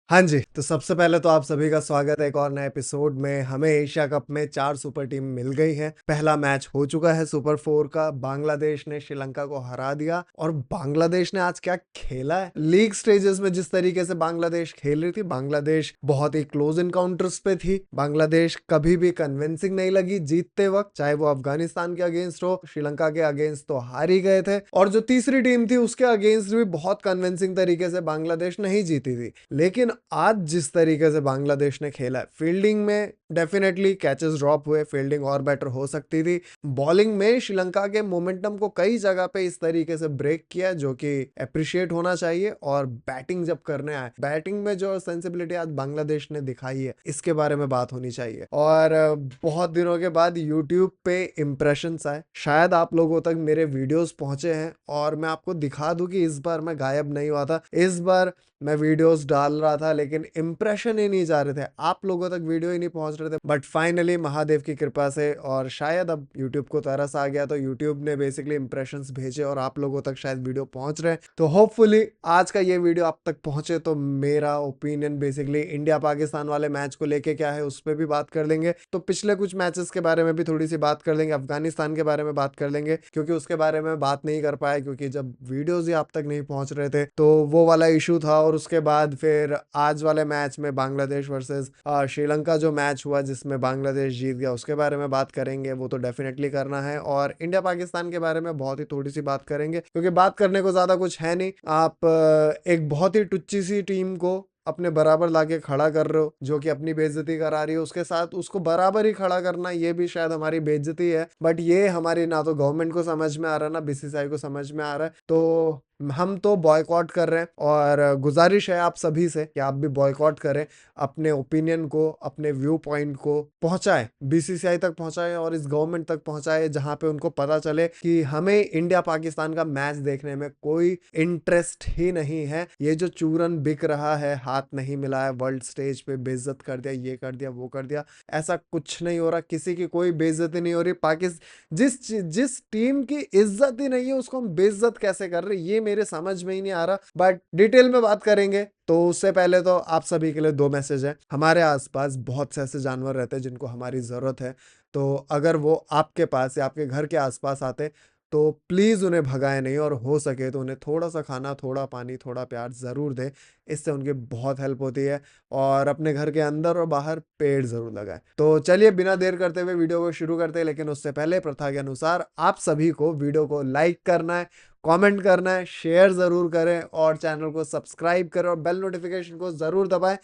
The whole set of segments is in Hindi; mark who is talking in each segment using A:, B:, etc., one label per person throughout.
A: हाँ जी, तो सबसे पहले तो आप सभी का स्वागत है एक और नए एपिसोड में। हमें एशिया कप में 4 सुपर टीम मिल गई हैं। पहला मैच हो चुका है सुपर 4 का। बांग्लादेश ने श्रीलंका को हरा दिया और बांग्लादेश ने आज क्या खेला है। लीग स्टेजेस में जिस तरीके से बांग्लादेश खेल रही थी, बांग्लादेश बहुत ही क्लोज इनकाउंटर्स पे थी। बांग्लादेश कभी भी कन्विंसिंग नहीं लगी जीतते वक्त, चाहे वो अफगानिस्तान के अगेंस्ट हो, श्रीलंका के अगेंस्ट तो हार ही गए थे। और जो तीसरी टीम थी उसके अगेंस्ट भी बहुत कन्विंसिंग तरीके से बांग्लादेश नहीं जीती थी। लेकिन आज जिस तरीके से बांग्लादेश ने खेला है, फील्डिंग में डेफिनेटली कैचेस ड्रॉप हुए, फील्डिंग और बेटर हो सकती थी। बॉलिंग में श्रीलंका के मोमेंटम को कई जगह पे इस तरीके से ब्रेक किया जो कि अप्रिशिएट होना चाहिए। और बैटिंग जब करने आए, बैटिंग में जो सेंसिबिलिटी आज बांग्लादेश ने दिखाई है, इसके बारे में बात होनी चाहिए। और बहुत दिनों के बाद यूट्यूब पे इंप्रेशंस आए, शायद आप लोगों तक मेरे वीडियोस पहुंचे हैं। और मैं आपको दिखा दूं कि इस बार मैं गायब नहीं हुआ था। इस बार मैं वीडियोस डाल रहा था लेकिन इंप्रेशन ही नहीं जा रहे थे, आप लोगों तक वीडियो ही नहीं पहुंच रहे थे। बट फाइनली महादेव की कृपा से, और शायद अब यूट्यूब को तरस आ गया, तो यूट्यूब ने बेसिकली इंप्रेशंस भेजे और आप लोगों तक शायद वीडियो पहुंच रहे हैं। तो होपफुली आज का ये वीडियो आप तक पहुंचे। तो मेरा ओपिनियन बेसिकली इंडिया पाकिस्तान वाले मैच को लेके क्या है उस पर भी बात कर लेंगे। तो पिछले कुछ मैचेस के बारे में भी थोड़ी सी बात कर लेंगे, अफगानिस्तान के बारे में बात कर लेंगे क्योंकि उसके बारे में बात नहीं कर पाए, क्योंकि जब वीडियोज ही आप तक नहीं पहुंच रहे थे तो वो वाला इशू था। और उसके बाद फिर आज वाले मैच में बांग्लादेश वर्सेस श्रीलंका जो मैच हुआ जिसमें बांग्लादेश जीत गया, उसके बारे में बात करेंगे। वो तो डेफिनेटली करना है। और इंडिया पाकिस्तान के बारे में बहुत ही थोड़ी सी बात करेंगे क्योंकि बात करने को ज्यादा कुछ है नहीं। आप एक बहुत ही टुच्ची सी टीम को अपने बराबर लाके खड़ा कर रहे हो जो कि अपनी बेइज्जती करा रही है, उसके साथ उसको बराबर ही खड़ा करना ये भी शायद हमारी बेइज्जती है। बट ये हमारी ना तो गवर्नमेंट को समझ में आ रहा है ना बीसीसीआई को समझ में आ रहा है। तो हम तो बॉयकॉट कर रहे हैं और गुजारिश है आप सभी से कि आप भी बॉयकॉट करें, अपने ओपिनियन को, अपने व्यू पॉइंट को पहुंचाएं, बीसीसीआई तक पहुंचाएं और इस गवर्नमेंट तक पहुंचाएं जहां पे उनको पता चले कि हमें इंडिया पाकिस्तान का मैच देखने में कोई इंटरेस्ट ही नहीं है। ये जो चूरन बिक रहा है, हाथ नहीं मिलाया, वर्ल्ड स्टेज पे बेइज्जत कर दिया, ये कर दिया, वो कर दिया, ऐसा कुछ नहीं हो रहा। किसी की कोई बेइज्जती नहीं हो रही। पाकिस्तान जिस टीम की इज्जत ही नहीं है उसको हम बेइज्जत कैसे कर रहे हैं, ये मेरे समझ में ही नहीं आ रहा। बट डिटेल में बात करेंगे। तो उससे पहले तो आप सभी के लिए दो मैसेज है। हमारे आसपास बहुत से ऐसे जानवर रहते हैं जिनको हमारी ज़रूरत है। तो अगर वो आपके पास या आपके घर के आसपास आते तो प्लीज़ उन्हें भगाएं नहीं, और हो सके तो उन्हें थोड़ा सा खाना, थोड़ा पानी, थोड़ा प्यार ज़रूर दें। इससे उनकी बहुत हेल्प होती है। और अपने घर के अंदर और बाहर पेड़ ज़रूर लगाएं। तो चलिए बिना देर करते हुए वीडियो को शुरू करते हैं। लेकिन उससे पहले प्रथा के अनुसार आप सभी को वीडियो को लाइक करना है, कमेंट करना है, शेयर ज़रूर करें और चैनल को सब्सक्राइब करें और बेल नोटिफिकेशन को ज़रूर दबाएं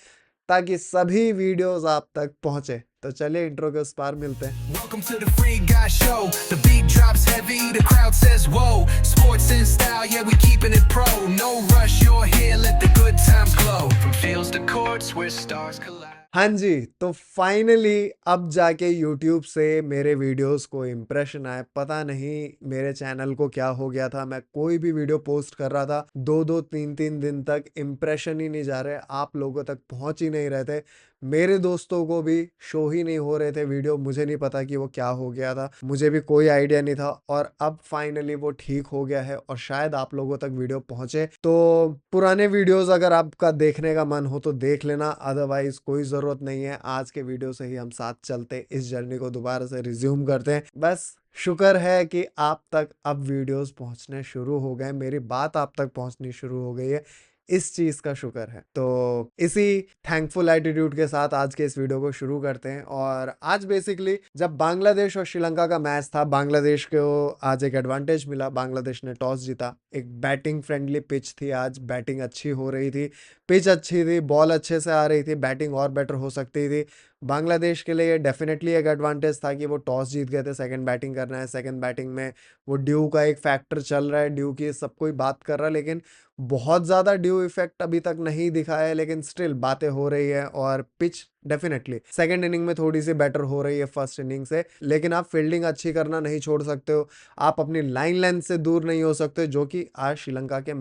A: ताकि सभी वीडियोस आप तक पहुंचे। तो चलिए इंट्रो के उस पार मिलते हैं।
B: Welcome to the Free Guy Show. The beat drops heavy, the crowd says whoa. Sports in style, yeah, we keeping it pro. No rush, you're here, let the good times glow. From fields to courts where stars collide.
A: हाँ जी, तो फाइनली अब जाके YouTube से मेरे वीडियोस को इम्प्रेशन आए। पता नहीं मेरे चैनल को क्या हो गया था, मैं कोई भी वीडियो पोस्ट कर रहा था, 2-2 3-3 दिन तक इम्प्रेशन ही नहीं जा रहे, आप लोगों तक पहुंच ही नहीं रहे थे। मेरे दोस्तों को भी शो ही नहीं हो रहे थे वीडियो। मुझे नहीं पता कि वो क्या हो गया था, मुझे भी कोई आइडिया नहीं था। और अब फाइनली वो ठीक हो गया है और शायद आप लोगों तक वीडियो पहुंचे। तो पुराने वीडियोस अगर आपका देखने का मन हो तो देख लेना, अदरवाइज कोई ज़रूरत नहीं है। आज के वीडियो से ही हम साथ चलते, इस जर्नी को दोबारा से रिज्यूम करते हैं। बस शुक्र है कि आप तक अब वीडियोस पहुंचने शुरू हो गए, मेरी बात आप तक पहुंचनी शुरू हो गई है, इस चीज़ का शुक्र है। तो इसी थैंकफुल एटीट्यूड के साथ आज के इस वीडियो को शुरू करते हैं। और आज बेसिकली जब बांग्लादेश और श्रीलंका का मैच था, बांग्लादेश को आज एक एडवांटेज मिला। बांग्लादेश ने टॉस जीता, एक बैटिंग फ्रेंडली पिच थी, आज बैटिंग अच्छी हो रही थी, पिच अच्छी थी, बॉल अच्छे से आ रही थी, बैटिंग और बेटर हो सकती थी। बांग्लादेश के लिए डेफिनेटली एक एडवांटेज था कि वो टॉस जीत गए थे, सेकंड बैटिंग करना है। सेकंड बैटिंग में वो ड्यू का एक फैक्टर चल रहा है, ड्यू की सब कोई बात कर रहा है, लेकिन बहुत ज़्यादा ड्यू इफेक्ट अभी तक नहीं दिखा है। लेकिन स्टिल बातें हो रही है और पिच डेफिनेटली सेकंड इनिंग में थोड़ी सी बेटर हो रही है फर्स्ट इनिंग से। लेकिन आप फील्डिंग अच्छी करना नहीं छोड़ सकते हो, आप अपनी लाइन लेंथ से दूर नहीं हो सकते, जो कि आज श्रीलंका के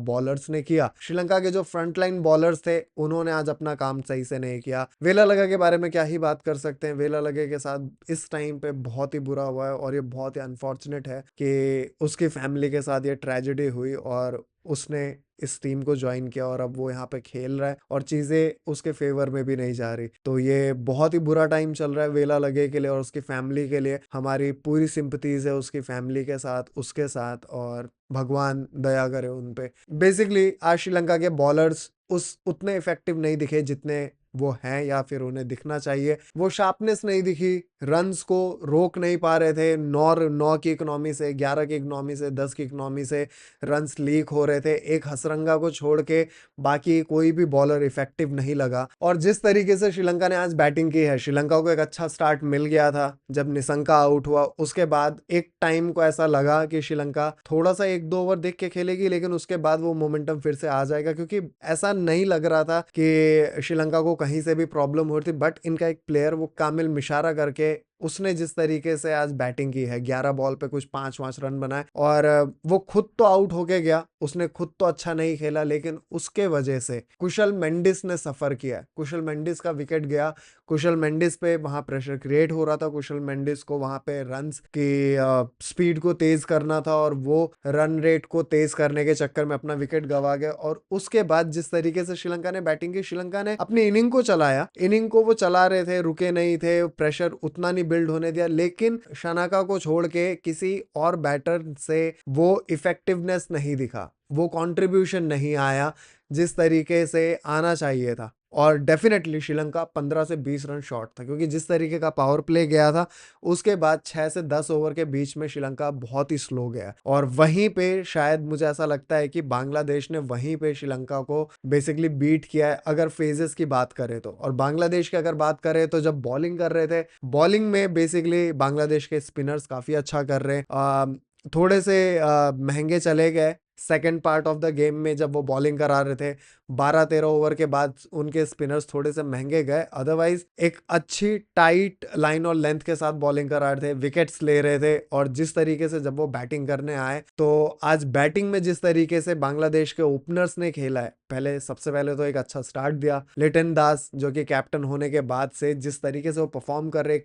A: बॉलर्स ने किया। श्रीलंका के जो फ्रंट लाइन बॉलर्स थे उन्होंने आज अपना काम सही से नहीं किया। वेलालगा के बारे में क्या ही बात कर सकते हैं, वेलालगा के साथ इस टाइम पे बहुत ही बुरा हुआ है और ये बहुत ही अनफॉर्चुनेट है कि उसकी फैमिली के साथ ये ट्रेजेडी हुई और उसने इस टीम को ज्वाइन किया और अब वो यहाँ पे खेल रहा है और चीज़ें उसके फेवर में भी नहीं जा रही। तो ये बहुत ही बुरा टाइम चल रहा है वेला लगे के लिए और उसकी फैमिली के लिए। हमारी पूरी सिंपथीज है उसकी फैमिली के साथ, उसके साथ, और भगवान दया करे उन पे। बेसिकली आज श्रीलंका के बॉलर्स उस उतने इफेक्टिव नहीं दिखे जितने वो हैं या फिर उन्हें दिखना चाहिए। वो शार्पनेस नहीं दिखी, रन्स को रोक नहीं पा रहे थे। 9 की इकोनॉमी से, 11 की इकोनॉमी से, 10 की इकोनॉमी से रन्स लीक हो रहे थे। एक हसरंगा को छोड़ के बाकी कोई भी बॉलर इफेक्टिव नहीं लगा। और जिस तरीके से श्रीलंका ने आज बैटिंग की है, श्रीलंका को एक अच्छा स्टार्ट मिल गया था जब निशंका आउट हुआ। उसके बाद एक टाइम को ऐसा लगा कि श्रीलंका थोड़ा सा 1-2 ओवर देख के खेलेगी, लेकिन उसके बाद वो मोमेंटम फिर से आ जाएगा, क्योंकि ऐसा नहीं लग रहा था कि श्रीलंका को कहीं से भी प्रॉब्लम हो रही थी। बट इनका एक प्लेयर, वो कामिल मिशारा करके, उसने जिस तरीके से आज बैटिंग की है, 11 बॉल पे कुछ 5 रन बनाए और वो खुद तो आउट होके गया, उसने खुद तो अच्छा नहीं खेला, लेकिन उसके वजह से कुशल मेंडिस ने सफर किया। कुशल मेंडिस का विकेट गया, कुशल मेंडिस पे वहां प्रेशर क्रिएट हो रहा था। कुशल मेंडिस को वहां पे रन्स की स्पीड को तेज करना था और वो रन रेट को तेज करने के चक्कर में अपना विकेट गवा गया। और उसके बाद जिस तरीके से श्रीलंका ने बैटिंग की, श्रीलंका ने अपनी इनिंग को चलाया, इनिंग को वो चला रहे थे, रुके नहीं थे, प्रेशर उतना नहीं बिल्ड होने दिया, लेकिन शनाका को छोड़ के किसी और बैटर से वो इफेक्टिवनेस नहीं दिखा, वो कंट्रीब्यूशन नहीं आया जिस तरीके से आना चाहिए था। और डेफिनेटली श्रीलंका 15 से 20 रन शॉर्ट था, क्योंकि जिस तरीके का पावर प्ले गया था उसके बाद 6 से 10 ओवर के बीच में श्रीलंका बहुत ही स्लो गया। और वहीं पे शायद मुझे ऐसा लगता है कि बांग्लादेश ने वहीं पे श्रीलंका को बेसिकली बीट किया है, अगर फेजेस की बात करें तो। और बांग्लादेश की अगर बात करें तो जब बॉलिंग कर रहे थे, बॉलिंग में बेसिकली बांग्लादेश के स्पिनर्स काफी अच्छा कर रहे हैं। थोड़े से महंगे चले गए second part of the game में जब वो बॉलिंग करा रहे थे। 12-13 ओवर के बाद उनके स्पिनर्स थोड़े से महंगे गए, अदरवाइज एक अच्छी टाइट लाइन और लेंथ के साथ बॉलिंग करा रहे थे, विकेट्स ले रहे थे। और जिस तरीके से जब वो बैटिंग करने आए, तो आज बैटिंग में जिस तरीके से बांग्लादेश के ओपनर्स ने खेला है, पहले सबसे पहले तो एक अच्छा स्टार्ट दिया लिटन दास, जो कि कैप्टन होने के बाद से जिस तरीके से वो परफॉर्म कर रहे,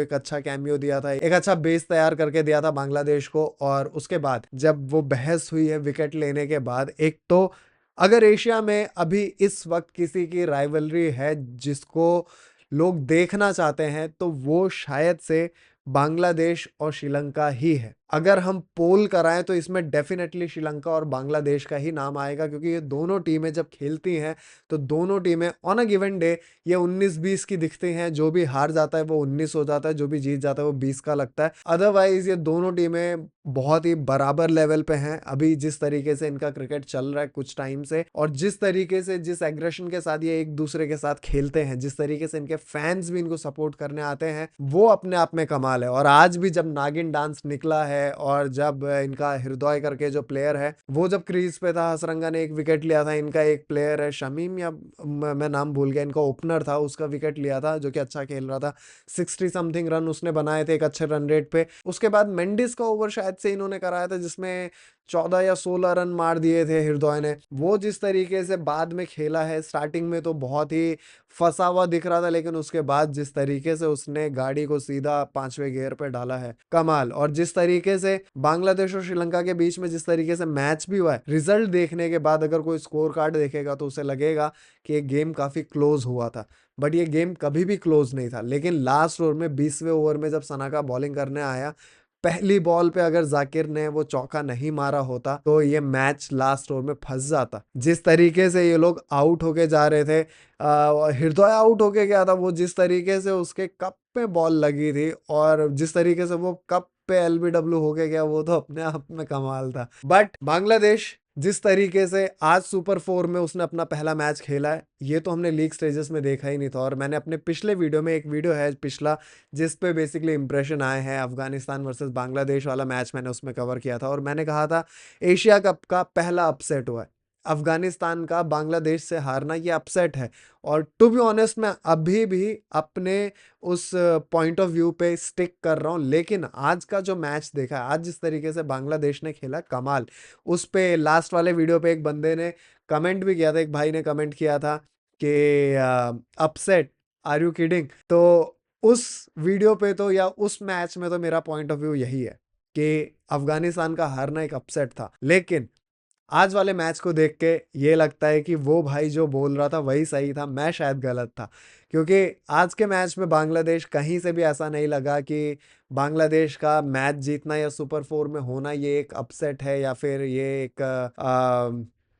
A: एक अच्छा कैमियो दिया था, एक अच्छा बेस तैयार करके दिया था बांग्लादेश को। और उसके बाद जब वो बहस हुई है विकेट लेने के बाद, एक तो अगर एशिया में अभी इस वक्त किसी की राइवलरी है जिसको लोग देखना चाहते हैं, तो वो शायद से बांग्लादेश और श्रीलंका ही है। अगर हम पोल कराएं तो इसमें डेफिनेटली श्रीलंका और बांग्लादेश का ही नाम आएगा, क्योंकि ये दोनों टीमें जब खेलती हैं तो दोनों टीमें ऑन अ गिवन डे ये 19-20 की दिखती हैं। जो भी हार जाता है वो 19 हो जाता है, जो भी जीत जाता है वो 20 का लगता है। अदरवाइज ये दोनों टीमें बहुत ही बराबर लेवल पे हैं अभी, जिस तरीके से इनका क्रिकेट चल रहा है कुछ टाइम से, और जिस तरीके से, जिस एग्रेशन के साथ ये एक दूसरे के साथ खेलते हैं, जिस तरीके से इनके फैंस भी इनको सपोर्ट करने आते हैं, वो अपने आप में कमाल है। और आज भी जब नागिन डांस निकला है और जब इनका हृदय करके जो प्लेयर है वो जब क्रीज पे था, हसरंगा ने एक विकेट लिया था, इनका एक प्लेयर है शमीम, या मैं नाम भूल गया, इनका ओपनर था, उसका विकेट लिया था, जो कि अच्छा खेल रहा था। 60 समथिंग रन उसने बनाए थे एक अच्छे रन रेट पे। उसके बाद मेंडिस का ओवर शायद से इन्होंने कराया था जिसमें 14 या 16 रन मार दिए थे हृदय ने। वो जिस तरीके से बाद में खेला है, स्टार्टिंग में तो बहुत ही फंसा हुआ दिख रहा था, लेकिन उसके बाद जिस तरीके से उसने गाड़ी को सीधा 5वें गियर पे डाला है, कमाल। और जिस तरीके से बांग्लादेश और श्रीलंका के बीच में जिस तरीके से मैच भी हुआ है, रिजल्ट देखने के बाद अगर कोई स्कोर कार्ड देखेगा तो उसे लगेगा कि ये गेम काफी क्लोज हुआ था, बट ये गेम कभी भी क्लोज नहीं था। लेकिन लास्ट ओवर में 20वें ओवर में जब सनाका बॉलिंग करने आया, पहली बॉल पे अगर जाकिर ने वो चौका नहीं मारा होता तो ये मैच लास्ट ओवर में फंस जाता। जिस तरीके से ये लोग आउट होके जा रहे थे, हृदय आउट होके गया था, वो जिस तरीके से उसके कप पे बॉल लगी थी और जिस तरीके से वो कप पे एलबीडब्ल्यू होके गया, वो तो अपने आप में कमाल था। बट बांग्लादेश जिस तरीके से आज सुपर 4 में उसने अपना पहला मैच खेला है, ये तो हमने लीग स्टेजेस में देखा ही नहीं था। और मैंने अपने पिछले वीडियो में, एक वीडियो है पिछला जिस पे बेसिकली इंप्रेशन आए हैं, अफगानिस्तान वर्सेस बांग्लादेश वाला मैच मैंने उसमें कवर किया था, और मैंने कहा था एशिया कप का पहला अपसेट हुआ है अफगानिस्तान का बांग्लादेश से हारना, ये अपसेट है। और टू बी ऑनेस्ट मैं अभी भी अपने उस पॉइंट ऑफ व्यू पे स्टिक कर रहा हूँ। लेकिन आज का जो मैच देखा है, आज जिस तरीके से बांग्लादेश ने खेला, कमाल। उस पे लास्ट वाले वीडियो पे एक बंदे ने कमेंट भी किया था, एक भाई ने कमेंट किया था कि अपसेट, आर यू किडिंग। तो उस वीडियो पे तो, या उस मैच में तो मेरा पॉइंट ऑफ व्यू यही है कि अफगानिस्तान का हारना एक अपसेट था। लेकिन आज वाले मैच को देख के ये लगता है कि वो भाई जो बोल रहा था वही सही था, मैं शायद गलत था। क्योंकि आज के मैच में बांग्लादेश कहीं से भी ऐसा नहीं लगा कि बांग्लादेश का मैच जीतना या सुपर फोर में होना ये एक अपसेट है या फिर ये एक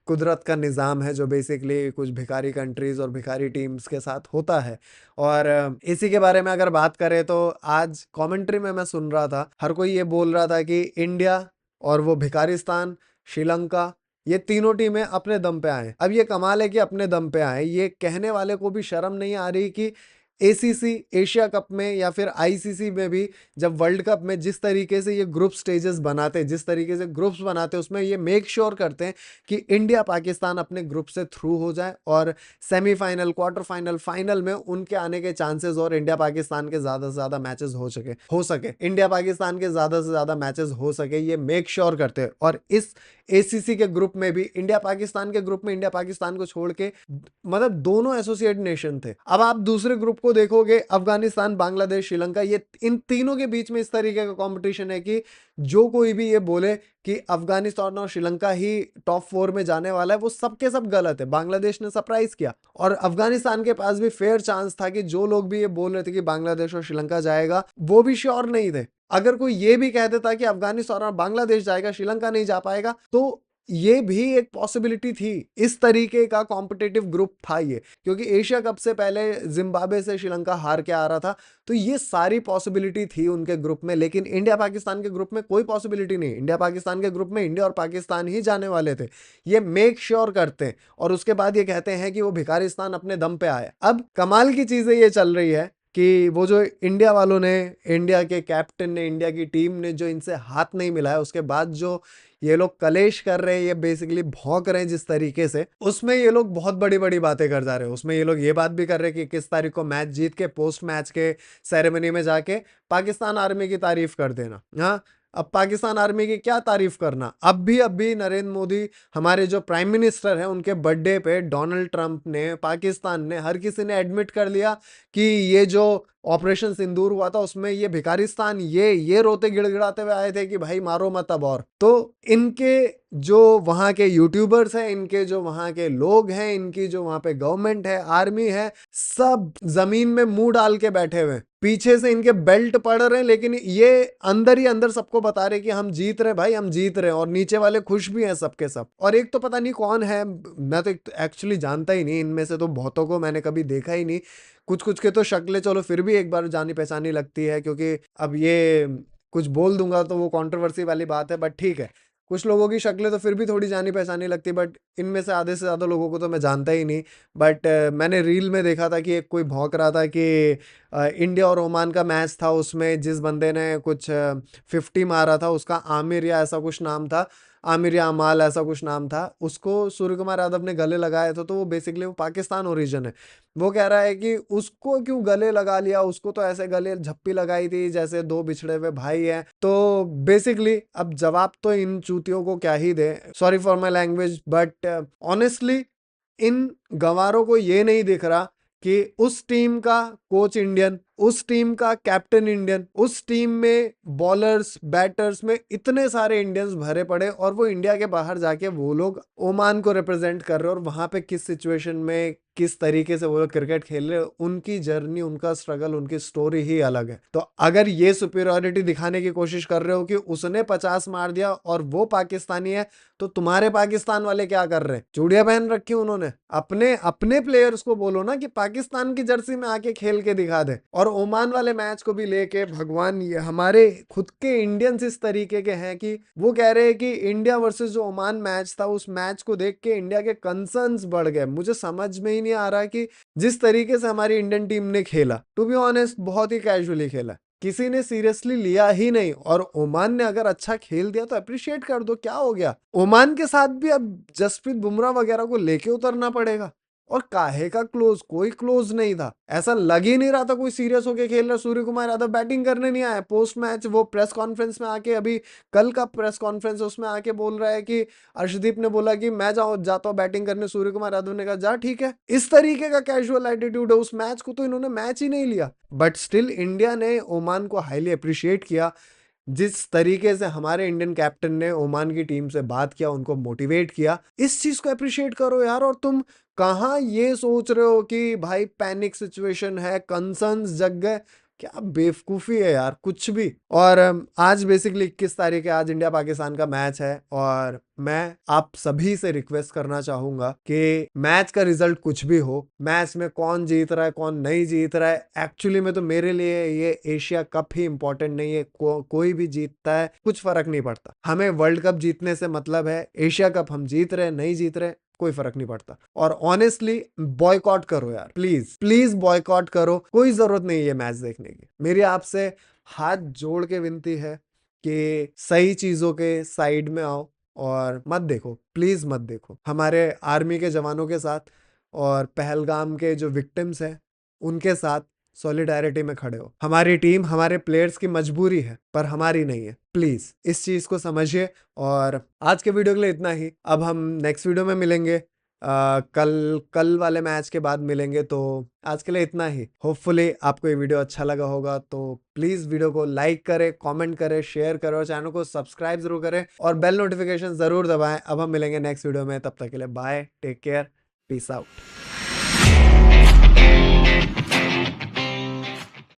A: कुदरत का निज़ाम है जो बेसिकली कुछ भिखारी कंट्रीज और भिखारी टीम्स के साथ होता है। और इसी के बारे में अगर बात करें तो आज कमेंट्री में मैं सुन रहा था, हर कोई ये बोल रहा था कि इंडिया और वो भिखारिस्तान, श्रीलंका, ये तीनों टीमें अपने दम पे आए। अब ये कमाल है कि अपने दम पे आए, ये कहने वाले को भी शर्म नहीं आ रही कि एसीसी एशिया कप में या फिर आईसीसी में भी जब वर्ल्ड कप में जिस तरीके से ये ग्रुप स्टेजेस बनाते, जिस तरीके से ग्रुप्स बनाते, उसमें ये मेक श्योर करते हैं कि इंडिया पाकिस्तान अपने ग्रुप से थ्रू हो जाए और सेमीफाइनल, क्वार्टर फाइनल, फाइनल में उनके आने के चांसेस और इंडिया पाकिस्तान के ज्यादा से ज्यादा मैचेस हो सके इंडिया पाकिस्तान के ज्यादा से ज्यादा मैचेस हो सके, ये मेक श्योर करते हैं। और इस एसीसी के ग्रुप में भी इंडिया पाकिस्तान के ग्रुप में इंडिया पाकिस्तान को छोड़ के मतलब दोनों एसोसिएट नेशन थे। अब आप दूसरे ग्रुप को देखोगे, अफगानिस्तान, बांग्लादेश, श्रीलंका, ये इन तीनों के बीच में इस तरीके का कंपटीशन है कि जो कोई भी ये बोले कि अफगानिस्तान और श्रीलंका ही टॉप 4 में जाने वाला है, वो सबके सब गलत है। बांग्लादेश ने सरप्राइज किया और अफगानिस्तान के पास भी फेयर चांस था कि जो लोग भी ये बोल रहे थे कि बांग्लादेश और श्रीलंका जाएगा, वो भी श्योर नहीं थे। अगर कोई ये भी कह देता कि अफगानिस्तान और बांग्लादेश जाएगा, श्रीलंका नहीं जा पाएगा, तो ये भी एक पॉसिबिलिटी थी। इस तरीके का कॉम्पिटिटिव ग्रुप था ये, क्योंकि एशिया कप से पहले जिम्बाब्वे से श्रीलंका हार के आ रहा था, तो ये सारी पॉसिबिलिटी थी उनके ग्रुप में। लेकिन इंडिया पाकिस्तान के ग्रुप में कोई पॉसिबिलिटी नहीं। इंडिया पाकिस्तान के ग्रुप में इंडिया और पाकिस्तान ही जाने वाले थे, ये मेक श्योर करते हैं। और उसके बाद ये कहते हैं कि वो भिखारिस्तान अपने दम पे आए। अब कमाल की चीजें ये चल रही है कि वो जो इंडिया वालों ने, इंडिया के कैप्टन ने, इंडिया की टीम ने जो इनसे हाथ नहीं मिलाया, उसके बाद जो ये लोग कलेश कर रहे हैं, ये बेसिकली भौंक रहे हैं जिस तरीके से, उसमें ये लोग बहुत बड़ी बड़ी बातें कर जा रहे हैं। उसमें ये लोग ये बात भी कर रहे हैं कि किस तारीख को मैच जीत के पोस्ट मैच के सेरेमनी में जाके पाकिस्तान आर्मी की तारीफ कर देना। हाँ, अब पाकिस्तान आर्मी की क्या तारीफ करना। अभी नरेंद्र मोदी, हमारे जो प्राइम मिनिस्टर हैं, उनके बर्थडे पे डोनाल्ड ट्रंप ने, पाकिस्तान ने, हर किसी ने एडमिट कर लिया कि ये जो ऑपरेशन सिंदूर हुआ था उसमें ये भिखारिस्तान ये रोते गिड़गिड़ाते हुए आए थे कि भाई मारो मत अब। और तो इनके जो वहां के यूट्यूबर्स हैं, इनके जो वहां के लोग हैं, इनकी जो वहां पे गवर्नमेंट है, आर्मी है, सब जमीन में मुंह डाल के बैठे हुए, पीछे से इनके बेल्ट पड़ रहे हैं, लेकिन ये अंदर ही अंदर सबको बता रहे कि हम जीत रहे भाई, हम जीत रहे हैं। और नीचे वाले खुश भी हैं सबके सब। और एक तो पता नहीं कौन है, मैं तो एक्चुअली जानता ही नहीं, इनमें से तो बहुतों को मैंने कभी देखा ही नहीं। कुछ कुछ के तो शक्लें चलो फिर भी एक बार जानी पहचानी लगती है, क्योंकि अब ये कुछ बोल दूंगा तो वो कंट्रोवर्सी वाली बात है, बट ठीक है, कुछ लोगों की शक्लें तो फिर भी थोड़ी जानी पहचानी लगती, बट इनमें से आधे से ज़्यादा लोगों को तो मैं जानता ही नहीं। बट मैंने रील में देखा था कि एक कोई भौंक रहा था कि इंडिया और ओमान का मैच था, उसमें जिस बंदे ने कुछ 50 मारा था, उसका आमिर या ऐसा कुछ नाम था, आमिर या अमाल ऐसा कुछ नाम था, उसको सूर्य कुमार यादव ने गले लगाया था। तो वो बेसिकली वो पाकिस्तान ओरिजिन है। वो कह रहा है कि उसको क्यों गले लगा लिया, उसको तो ऐसे गले झप्पी लगाई थी जैसे दो बिछड़े हुए भाई हैं। तो बेसिकली अब जवाब तो इन चूतियों को क्या ही दे, sorry for my language, but honestly इन गंवारों को ये नहीं दिख रहा कि उस टीम का कोच इंडियन, उस टीम का कैप्टन इंडियन, उस टीम में बॉलर्स, बैटर्स में इतने सारे इंडियंस भरे पड़े, और वो इंडिया के बाहर जाके वो लोग ओमान को रिप्रेजेंट कर रहे हैं, और वहां पे किस सिचुएशन में किस तरीके से वो लोग क्रिकेट खेल रहे हैं, उनकी जर्नी, उनका स्ट्रगल, उनकी स्टोरी ही अलग है। तो अगर ये सुपीरियरिटी दिखाने की कोशिश कर रहे हो कि उसने 50 मार दिया और वो पाकिस्तानी है, तो तुम्हारे पाकिस्तान वाले क्या कर रहे हैं? चूड़ियां पहन रखी उन्होंने। अपने अपने प्लेयर्स को बोलो ना कि पाकिस्तान की जर्सी में आके खेल के दिखा दे। और ओमान वाले मैच को भी लेके भगवान, ये हमारे खुद के इंडियंस इस तरीके के हैं कि वो कह रहे हैं कि इंडिया वर्सेस जो ओमान मैच था, उस मैच को देख के इंडिया के कंसर्न्स बढ़ गए। मुझे समझ में ही नहीं आ रहा कि जिस तरीके से हमारी इंडियन टीम ने खेला, टू बी ऑनेस्ट बहुत ही कैजुअली खेला, किसी ने सीरियसली लिया ही नहीं। और ओमान ने अगर अच्छा खेल दिया तो अप्रिशिएट कर दो, क्या हो गया? ओमान के साथ भी अब जसप्रीत बुमराह वगैरह को लेके उतरना पड़ेगा। और काहे का क्लोज? कोई क्लोज नहीं था, ऐसा लग ही नहीं रहा था कोई सीरियस होके खेल रहा। सूर्य कुमार यादव बैटिंग करने नहीं आया। पोस्ट मैच वो प्रेस कॉन्फ्रेंस में आके, अभी कल का प्रेस कॉन्फ्रेंस, उसमें आके बोल रहा है कि अर्शदीप ने बोला कि मैं जाता हूँ बैटिंग करने, सूर्य कुमार यादव ने कहा जा ठीक है। इस तरीके का कैजुअल एटीट्यूड है। उस मैच को तो इन्होंने मैच ही नहीं लिया, बट स्टिल इंडिया ने ओमान को हाईली अप्रिशिएट किया। जिस तरीके से हमारे इंडियन कैप्टन ने ओमान की टीम से बात किया, उनको मोटिवेट किया, इस चीज को अप्रिशिएट करो यार। और तुम कहाँ ये सोच रहे हो कि भाई पैनिक सिचुएशन है, कंसर्न्स जग गए? क्या बेवकूफी है यार, कुछ भी। और आज बेसिकली 21 तारीख है, आज इंडिया पाकिस्तान का मैच है, और मैं आप सभी से रिक्वेस्ट करना चाहूंगा कि मैच का रिजल्ट कुछ भी हो, मैच में कौन जीत रहा है कौन नहीं जीत रहा है, एक्चुअली में तो मेरे लिए ये एशिया कप ही इंपॉर्टेंट नहीं है। कोई भी जीतता है कुछ फर्क नहीं पड़ता, हमें वर्ल्ड कप जीतने से मतलब है। एशिया कप हम जीत रहे नहीं जीत रहे कोई फर्क नहीं पड़ता। और ऑनेस्टली बॉयकॉट करो यार, प्लीज प्लीज बॉयकॉट करो, कोई जरूरत नहीं है ये मैच देखने की। मेरी आपसे हाथ जोड़ के विनती है कि सही चीजों के साइड में आओ और मत देखो, प्लीज मत देखो हमारे आर्मी के जवानों के साथ और पहलगाम के जो विक्टिम्स हैं उनके साथ सॉलिडारिटी में खड़े हो। हमारी टीम हमारे प्लेयर्स की मजबूरी है पर हमारी नहीं है, प्लीज इस चीज को समझिए। और आज के वीडियो के लिए इतना ही, अब हम नेक्स्ट वीडियो में मिलेंगे, कल वाले मैच के बाद मिलेंगे। तो आज के लिए इतना ही, होपफुली आपको ये वीडियो अच्छा लगा होगा। तो प्लीज वीडियो को लाइक करें, कमेंट करें, शेयर करें और चैनल को सब्सक्राइब जरूर करें और बेल नोटिफिकेशन जरूर दबाएं। अब हम मिलेंगे नेक्स्ट वीडियो में, तब तक के लिए bye, take care, peace out.